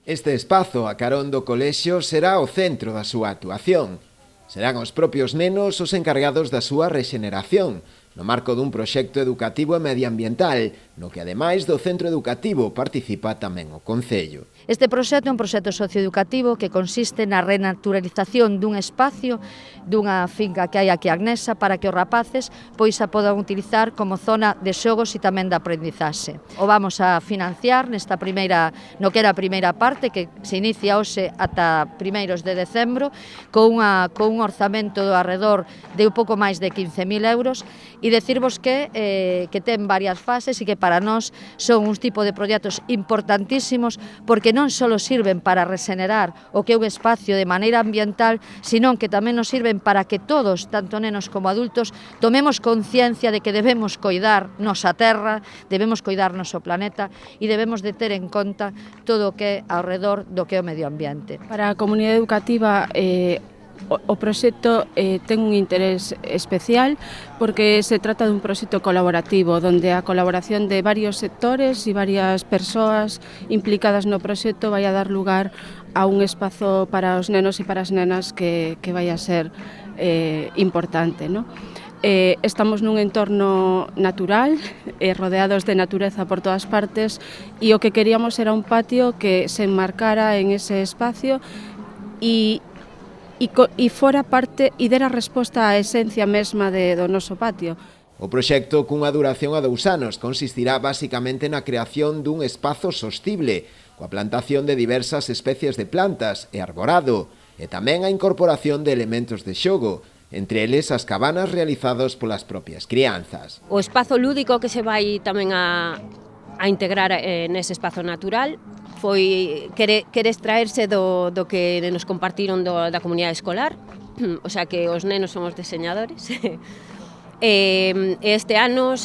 Este espazo a carón do colexio será o centro da súa actuación. Serán os propios nenos os encargados da súa rexeneración, no marco dun proxecto educativo e medioambiental, no que ademais do centro educativo participa tamén o Concello. Este proxecto é un proxecto socioeducativo que consiste na renaturalización dun espacio dunha finca que hai aquí a Agnesa para que os rapaces pois a podan utilizar como zona de xogos e tamén de aprendizaxe. O vamos a financiar nesta no que era a primeira parte que se inicia hoxe ata primeiros de decembro con un orzamento do arredor de un pouco máis de 15.000 euros e decirvos que ten varias fases e que para nós son un tipo de proxectos importantísimos porque non só sirven para regenerar o que é un espacio de maneira ambiental, sino que tamén nos sirven para que todos, tanto nenos como adultos, tomemos conciencia de que debemos coidar nosa terra, debemos coidar noso planeta e debemos de ter en conta todo o que é ao redor do que é o medio ambiente. Para a comunidade educativa o proxecto ten un interés especial porque se trata dun proxecto colaborativo onde a colaboración de varios sectores e varias persoas implicadas no proxecto vai a dar lugar a un espazo para os nenos e para as nenas que vai a ser importante, ¿no? Estamos nun entorno natural, rodeados de natureza por todas partes e o que queríamos era un patio que se enmarcara en ese espacio e fora parte e dera resposta á esencia mesma do noso patio. O proxecto, cunha duración a 2 anos, consistirá basicamente na creación dun espazo sostible, coa plantación de diversas especies de plantas e arborado, e tamén a incorporación de elementos de xogo, entre eles as cabanas realizados polas propias crianzas. O espazo lúdico que se vai tamén a integrar nese espazo natural quere extraerse do que nos compartiron da comunidade escolar, o sea que os nenos son os diseñadores. Este ano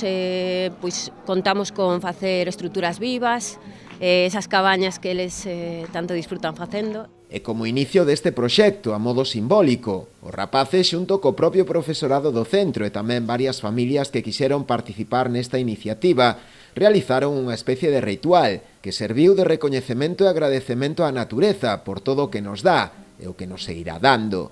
pois, contamos con facer estruturas vivas, esas cabañas que eles tanto disfrutan facendo. E como inicio deste proxecto, a modo simbólico, os rapaces xunto co propio profesorado do centro e tamén varias familias que quixeron participar nesta iniciativa realizaron unha especie de ritual que serviu de recoñecemento e agradecemento á natureza por todo o que nos dá e o que nos seguirá dando.